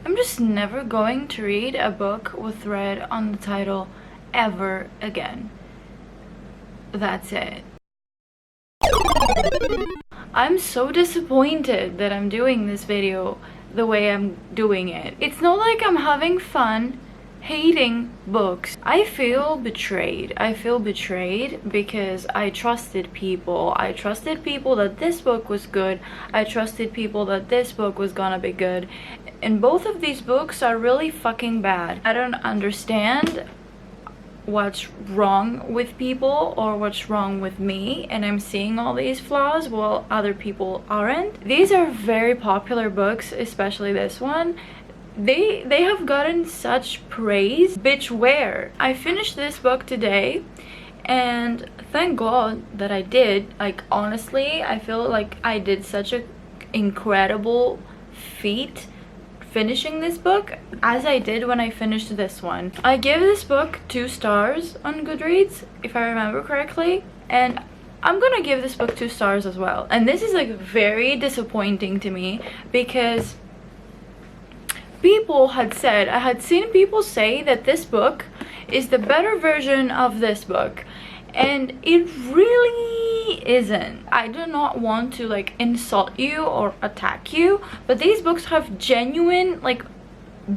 I'm just never going to read a book with red on the title ever again. That's it. I'm so disappointed that I'm doing this video the way I'm doing it. It's not like I'm having fun hating books. I feel betrayed. I feel betrayed because I trusted people. I trusted people that this book was good. I trusted people that this book was gonna be good. And both of these books are really fucking bad. I don't understand what's wrong with people or what's wrong with me, and I'm seeing all these flaws while other people aren't. These are very popular books, especially this one. They have gotten such praise. Bitch, where? I finished this book today, and thank God that I did. Like, honestly, I feel like I did such an incredible feat finishing this book as I did when I finished this one. I gave this book 2 stars on Goodreads, if I remember correctly, and I'm gonna give this book 2 stars as well. And this is like very disappointing to me because people had said, I had seen people say that this book is the better version of this book, and it really isn't. I do not want to like insult you or attack you, but these books have genuine, like,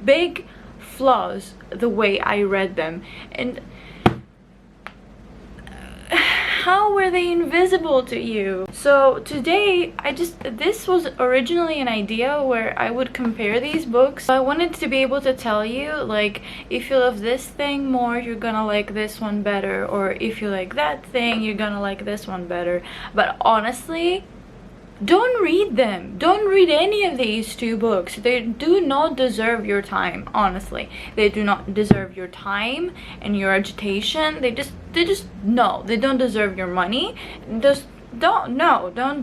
big flaws the way I read them. And how were they invisible to you? So today, this was originally an idea where I would compare these books. I wanted to be able to tell you, like, if you love this thing more, you're gonna like this one better, or if you like that thing, you're gonna like this one better. But honestly, don't read them. Don't read any of these 2 books. They do not deserve your time. Honestly, they do not deserve your time and your agitation. They just no, they don't deserve your money. Just don't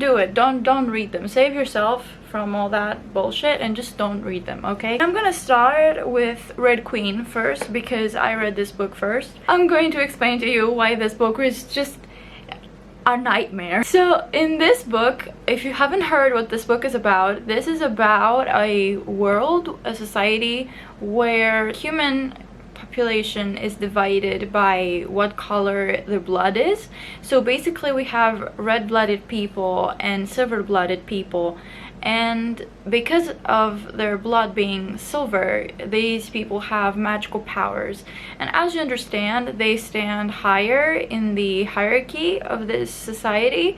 do it. Don't read them. Save yourself from all that bullshit and just don't read them, okay? I'm gonna start with Red Queen first because I read this book first. I'm going to explain to you why this book is just a nightmare. So in this book, if you haven't heard what this book is about, this is about a world, a society where human population is divided by what color their blood is. So basically we have red-blooded people and silver-blooded people, and because of their blood being silver, these people have magical powers, and as you understand, they stand higher in the hierarchy of this society,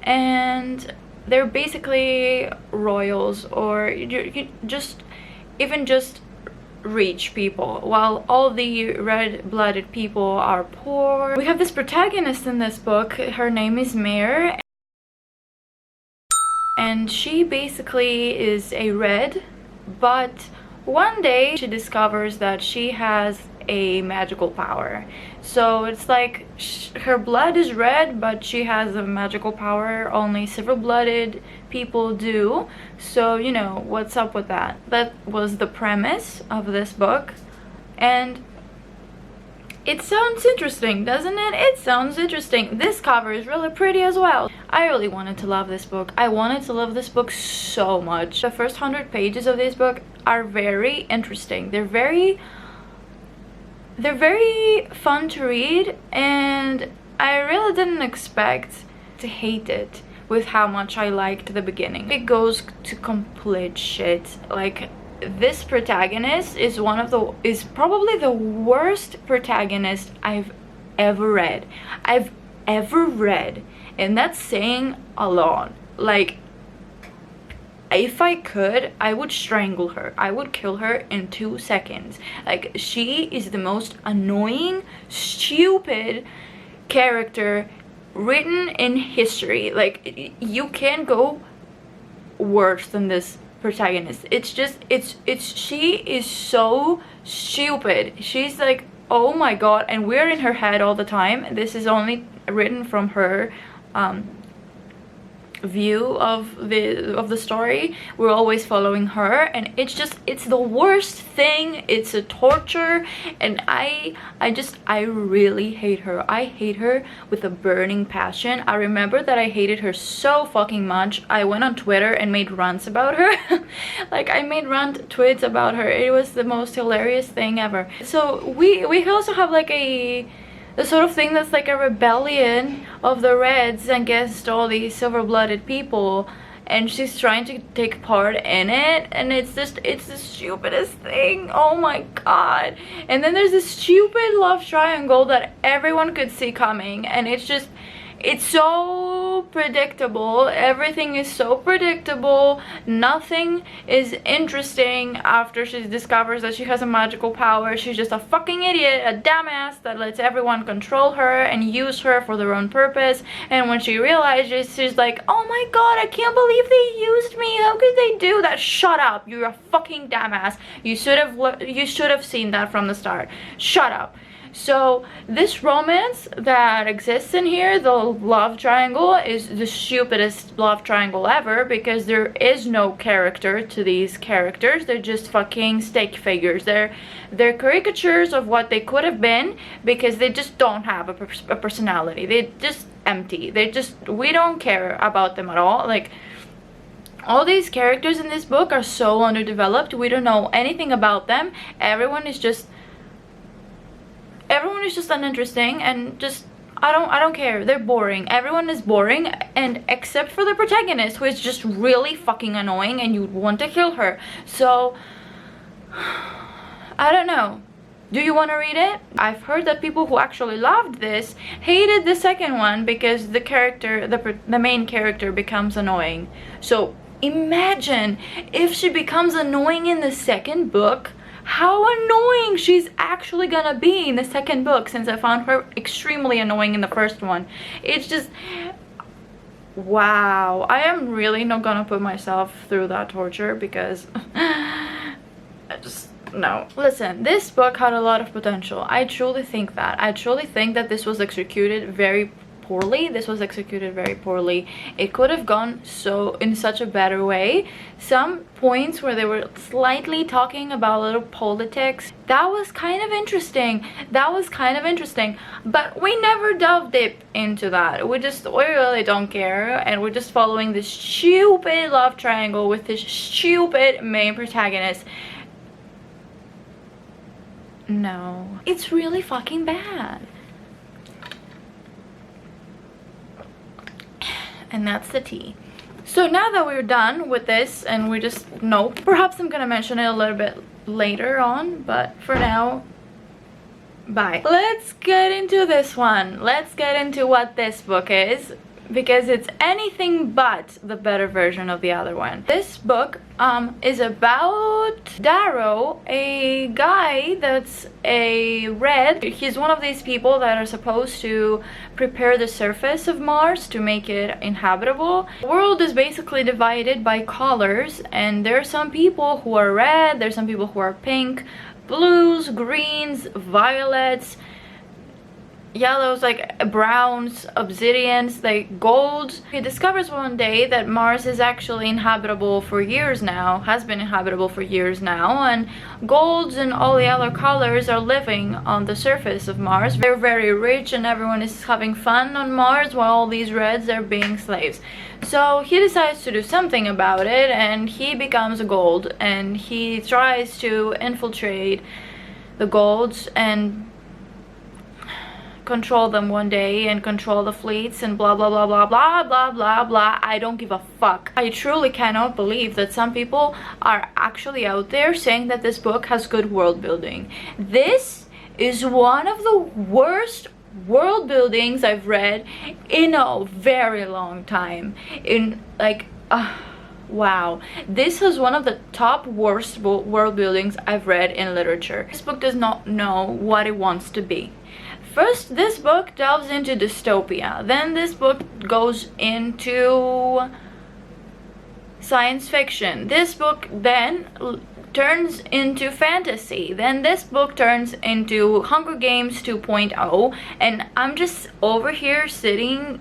and they're basically royals, or you just rich people, while all the red-blooded people are poor. We have this protagonist in this book. Her name is Mare, and she basically is a red, but one day she discovers that she has a magical power. So it's like her blood is red, but she has a magical power only silver-blooded people do. So, you know, what's up with that? That was the premise of this book, and it sounds interesting, doesn't it? It sounds interesting. This cover is really pretty as well. I really wanted to love this book. I wanted to love this book so much. The first 100 pages of this book are very interesting. They're very fun to read, and I really didn't expect to hate it with how much I liked the beginning. It goes to complete shit. Like, this protagonist is probably the worst protagonist I've ever read. And that's saying a lot. Like, if I could, I would strangle her. I would kill her in 2 seconds. Like, she is the most annoying, stupid character written in history. Like, you can't go worse than this protagonist. She is so stupid. She's like, oh my god, and we're in her head all the time. This is only written from her view of the story. We're always following her, and it's the worst thing. It's a torture, and I really hate her. I hate her with a burning passion. I remember that I hated her so fucking much. I went on Twitter and made rants about her. Like, I made rant tweets about her. It was the most hilarious thing ever. So we also have like the sort of thing that's like a rebellion of the Reds against all these silver-blooded people, and she's trying to take part in it, and it's the stupidest thing. Oh my god. And then there's this stupid love triangle that everyone could see coming, and it's so predictable. Everything is so predictable. Nothing is interesting after she discovers that she has a magical power. She's just a fucking idiot, a dumbass that lets everyone control her and use her for their own purpose. And when she realizes, she's like, oh my god, I can't believe they used me. How could they do that? Shut up. You're a fucking dumbass. You should have seen that from the start. Shut up. So this romance that exists in here, the love triangle, is the stupidest love triangle ever, because there is no character to these characters. They're just fucking stick figures. They're caricatures of what they could have been, because they just don't have a personality. They're just empty. We don't care about them at all. Like, all these characters in this book are so underdeveloped. We don't know anything about them. Everyone is just uninteresting, and just I don't care. They're boring. Everyone is boring, and except for the protagonist, who is just really fucking annoying and you want to kill her. So I don't know. Do you want to read it? I've heard that people who actually loved this hated the second one because the main character becomes annoying. So imagine if she becomes annoying in the second book. How annoying she's actually gonna be in the second book, since I found her extremely annoying in the first one. It's just, wow. I am really not gonna put myself through that torture, because I just, no. Listen, this book had a lot of potential. I truly think that. I truly think that this was executed very poorly. This was executed very poorly. It could have gone in such a better way. Some points where they were slightly talking about little politics, that was kind of interesting. But we never delved deep into that. We really don't care, and we're just following this stupid love triangle with this stupid main protagonist. No, it's really fucking bad. And that's the tea. So now that we're done with this, and we just know, perhaps I'm gonna mention it a little bit later on, but for now, bye. Let's get into this one. Let's get into what this book is, because it's anything but the better version of the other one. This book is about Darrow, a guy that's a red. He's one of these people that are supposed to prepare the surface of Mars to make it inhabitable. The world is basically divided by colors, and there are some people who are red, there's some people who are pink, blues, greens, violets, yellows, like browns, obsidians, like golds. He discovers one day that Mars is actually inhabitable for years now, has been inhabitable for years now, and golds and all the other colors are living on the surface of Mars. They're very rich, and everyone is having fun on Mars, while all these reds are being slaves. So he decides to do something about it, and he becomes a gold, and he tries to infiltrate the golds and control them one day, and control the fleets, and blah blah blah blah blah blah blah blah. I don't give a fuck. I truly cannot believe that some people are actually out there saying that this book has good world building. This is one of the worst world buildings I've read in a very long time. Wow, this is one of the top worst world buildings I've read in literature. This book does not know what it wants to be. First, this book delves into dystopia. Then this book goes into science fiction. This book then turns into fantasy. Then this book turns into Hunger Games 2.0. And I'm just over here sitting,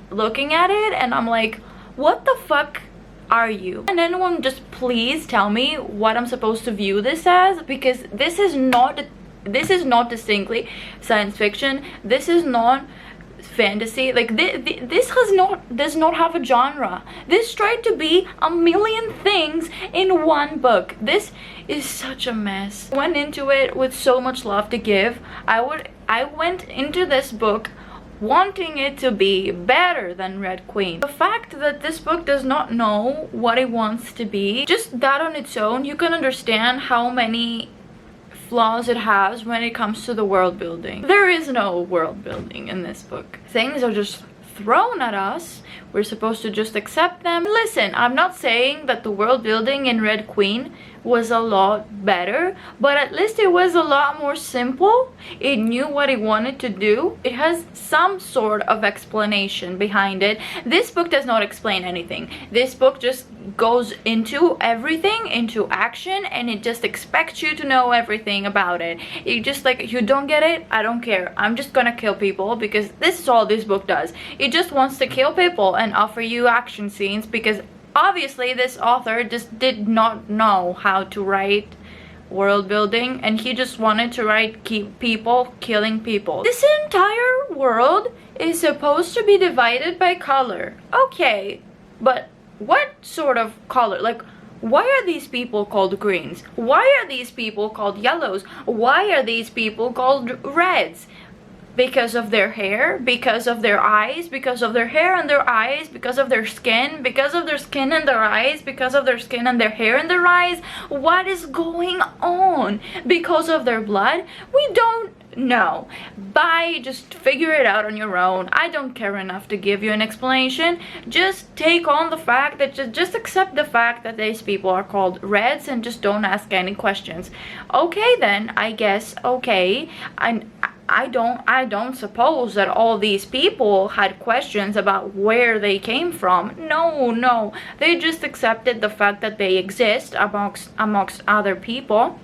looking at it, and I'm like, What the fuck are you? And anyone just please tell me what I'm supposed to view this as, because this is not distinctly science fiction. This is not fantasy. Like this does not have a genre. This tried to be a million things in one book. This is such a mess. I went into it with so much love to give. I went into this book wanting it to be better than Red Queen. The fact that this book does not know what it wants to be, just that on its own, you can understand how many flaws it has when it comes to the world building. There is no world building in this book. Things are just thrown at us. We're supposed to just accept them. Listen, I'm not saying that the world building in Red Queen was a lot better, but at least it was a lot more simple. It knew what it wanted to do. It has some sort of explanation behind it. This book does not explain anything. This book just goes into everything, into action, and it just expects you to know everything about it. It just like, you don't get it, I don't care, I'm just gonna kill people, because this is all this book does. It just wants to kill people and offer you action scenes, because obviously this author just did not know how to write world building, and he just wanted to write people killing people. This entire world is supposed to be divided by color. Okay, but what sort of color? Like, why are these people called greens? Why are these people called yellows? Why are these people called reds? Because of their hair, because of their eyes, because of their hair and their eyes, because of their skin, because of their skin and their eyes, because of their skin and their hair and their eyes. What is going on? Because of their blood? We don't know. Just figure it out on your own. I don't care enough to give you an explanation. Just take on the fact that just accept the fact that these people are called reds, and just don't ask any questions. Okay then, I guess. Okay, I don't suppose that all these people had questions about where they came from. No, they just accepted the fact that they exist amongst other people,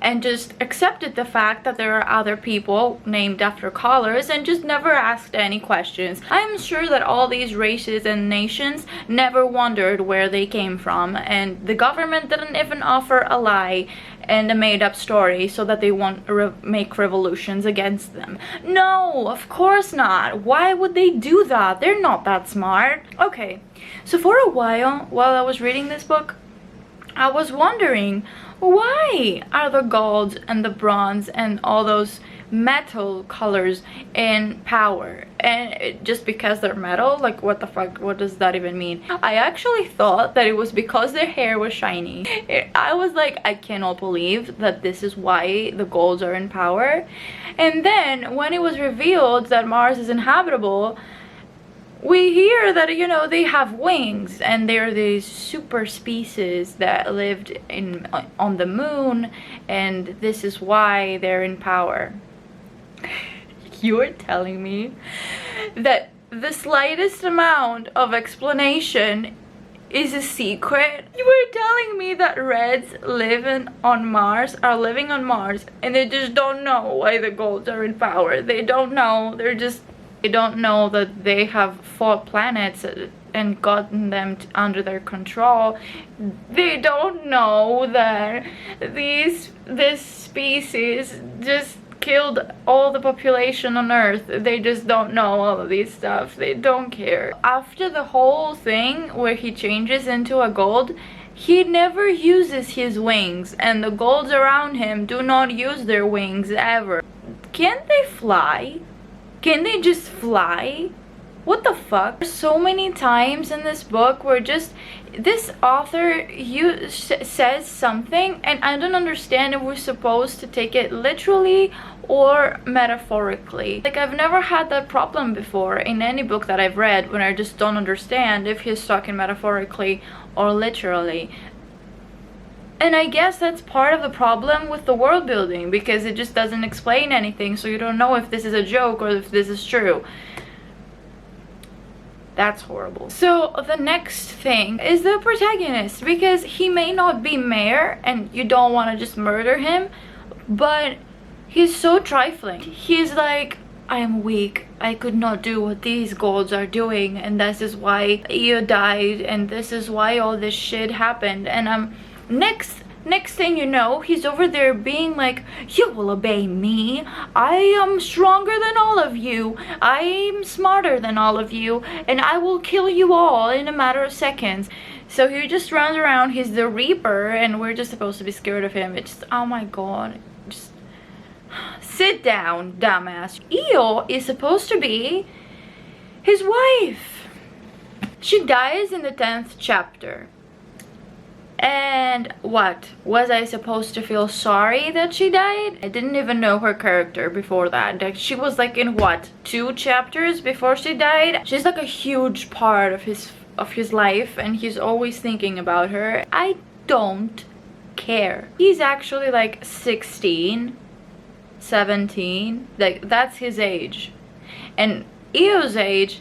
and just accepted the fact that there are other people named after colors, and just never asked any questions. I'm sure that all these races and nations never wondered where they came from, and the government didn't even offer a lie and a made-up story so that they won't make revolutions against them. No, of course not. Why would they do that? They're not that smart. Okay, so for a while I was reading this book, I was wondering, why are the gold and the bronze and all those metal colors in power? And just because they're metal? Like, what the fuck, what does that even mean? I actually thought that it was because their hair was shiny. I was like, I cannot believe that this is why the golds are in power. And then when it was revealed that Mars is inhabitable, we hear that, you know, they have wings, and they're these super species that lived on the moon, and this is why they're in power. You're telling me that the slightest amount of explanation is a secret? You were telling me that reds are living on Mars, and they just don't know why the golds are in power. They don't know. They don't know that they have fought planets and gotten them under their control. They don't know that this species just killed all the population on Earth. They just don't know all of these stuff. They don't care. After the whole thing where he changes into a gold, he never uses his wings, and the golds around him do not use their wings ever. Can't they fly? Can they just fly? What the fuck? There's so many times in this book where just this author says something, and I don't understand if we're supposed to take it literally or metaphorically. Like, I've never had that problem before in any book that I've read, when I just don't understand if he's talking metaphorically or literally. And I guess that's part of the problem with the world building, because it just doesn't explain anything, so you don't know if this is a joke or if this is true. That's horrible. So the next thing is the protagonist, because he may not be mayor and you don't want to just murder him, but he's so trifling. He's like, I am weak, I could not do what these gods are doing, and this is why Io died, and this is why all this shit happened. And next thing you know, he's over there being like, you will obey me, I am stronger than all of you, I'm smarter than all of you, and I will kill you all in a matter of seconds. So he just runs around, he's the Reaper, and we're just supposed to be scared of him. It's, oh my god, just sit down, dumbass. Io is supposed to be his wife. She dies in the 10th chapter. And what? Was I supposed to feel sorry that she died? I didn't even know her character before that. Like, she was like in what, 2 chapters before she died? She's like a huge part of his life, and he's always thinking about her. I don't care. He's actually like 16, 17, like that's his age, and Io's age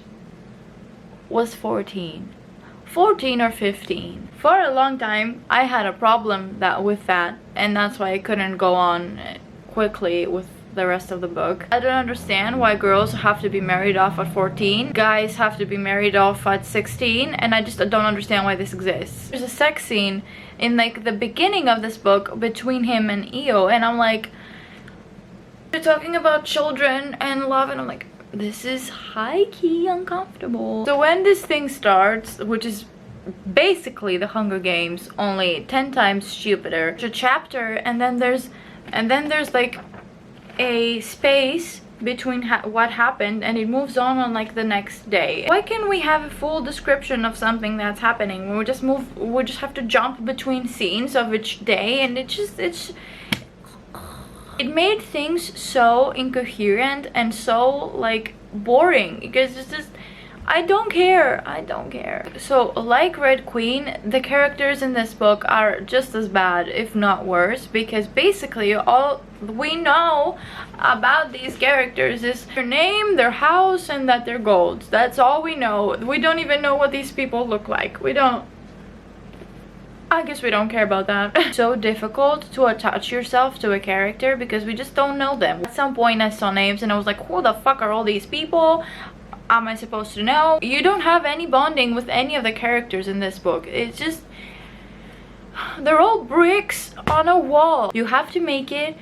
was 14 or 15. For a long time I had a problem with that, and that's why I couldn't go on quickly with the rest of the book. I don't understand why girls have to be married off at 14, guys have to be married off at 16, and I just don't understand why this exists. There's a sex scene in like the beginning of this book between him and Io, and I'm like, they're talking about children and love, and I'm like, this is high-key uncomfortable. So when this thing starts, which is basically the Hunger Games, only 10 times stupider, it's a chapter, and then there's like a space between what happened, and it moves on like the next day. Why can't we have a full description of something that's happening? We just have to jump between scenes of each day, and it made things so incoherent and so like boring, because it's just, I don't care. So like Red Queen, the characters in this book are just as bad, if not worse, because basically all we know about these characters is their name, their house, and that they're golds. That's all we know. We don't even know what these people look like. I guess we don't care about that. So difficult to attach yourself to a character because we just don't know them. At some point I saw names and I was like, who the fuck are all these people? Am I supposed to know? You don't have any bonding with any of the characters in this book. It's just, they're all bricks on a wall. You have to make it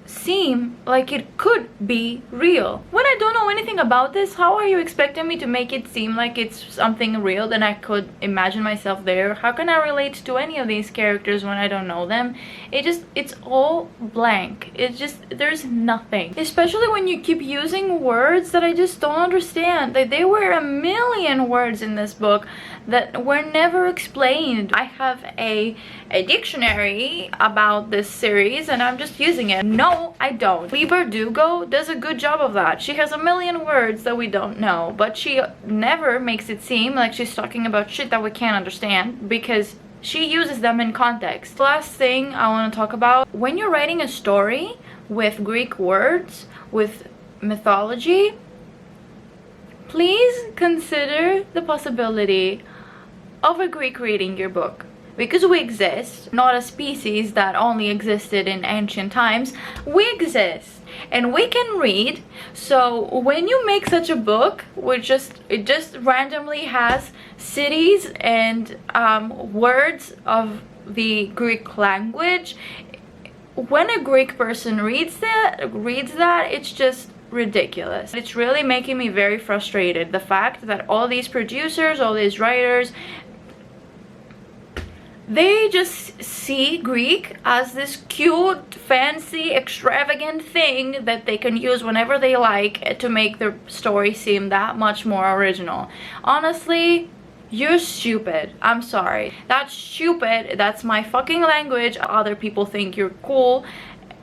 seem like it could be real. When I don't know anything about this, how are you expecting me to make it seem like it's something real, then I could imagine myself there? How can I relate to any of these characters when I don't know them? It's all blank. It's just, there's nothing. Especially when you keep using words that I just don't understand. Like, there were a million words in this book that were never explained. I have a dictionary about this series and I'm just using it. No, I don't. Lieber Dugo does a good job of that. She has a million words that we don't know, but she never makes it seem like she's talking about shit that we can't understand because she uses them in context. Last thing I want to talk about, when you're writing a story with Greek words, with mythology, please consider the possibility of a Greek reading your book. Because we exist, not a species that only existed in ancient times. We exist and we can read. So when you make such a book, it just randomly has cities and words of the Greek language, when a Greek person reads that, it's just ridiculous. It's really making me very frustrated, the fact that all these producers, all these writers, they just see Greek as this cute, fancy, extravagant thing that they can use whenever they like to make their story seem that much more original. Honestly, you're stupid. I'm sorry. That's stupid. That's my fucking language. Other people think you're cool.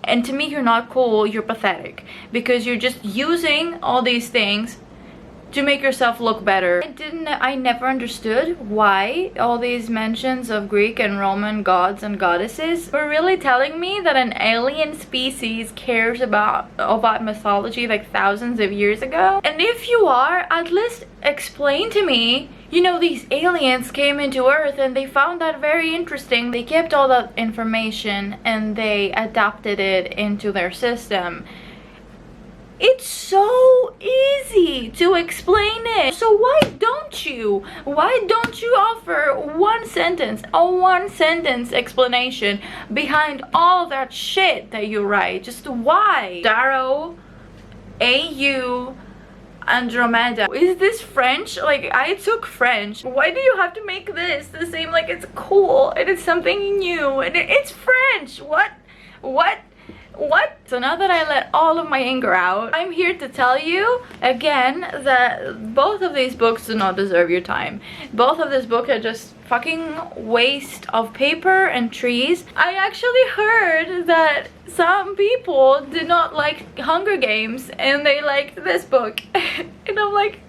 And to me, you're not cool. You're pathetic. Because you're just using all these things to make yourself look better. I never understood why all these mentions of Greek and Roman gods and goddesses were really telling me that an alien species cares about mythology like thousands of years ago. And if you are, at least explain to me, you know, these aliens came into Earth and they found that very interesting. They kept all that information and they adapted it into their system. It's so easy to explain it. So why don't you? Why don't you offer a one sentence explanation behind all that shit that you write? Just why? Darrow, AU, Andromeda. Is this French? Like, I took French. Why do you have to make this the same? Like, it's cool and it's something new and it's French. What? So now that I let all of my anger out, I'm here to tell you again that both of these books do not deserve your time. Both of these books are just fucking waste of paper and trees. I actually heard that some people did not like Hunger Games and they liked this book. And I'm like,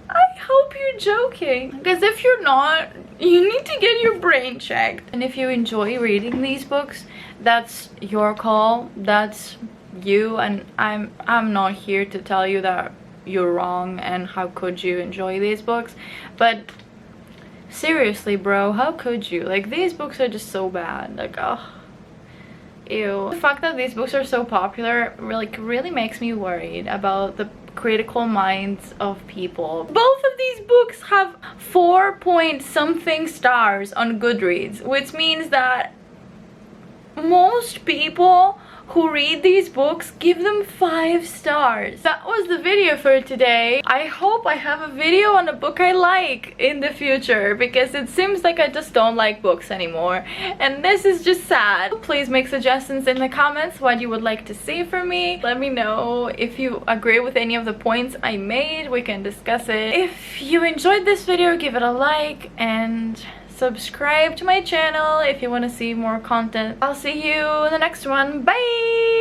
I hope you're joking, because if you're not, you need to get your brain checked. And if you enjoy reading these books, that's your call, that's you, and I'm not here to tell you that you're wrong and how could you enjoy these books. But seriously, bro, how could you? Like, these books are just so bad. Like, oh, ew. The fact that these books are so popular really makes me worried about the critical minds of people. Both of these books have 4 point something stars on Goodreads, which means that most people who read these books give them 5 stars. That was the video for today. I hope I have a video on a book I like in the future, because it seems like I just don't like books anymore, and this is just sad. Please make suggestions in the comments what you would like to see from me. Let me know if you agree with any of the points I made. We can discuss it. If you enjoyed this video, give it a like and subscribe to my channel if you want to see more content. I'll see you in the next one. Bye!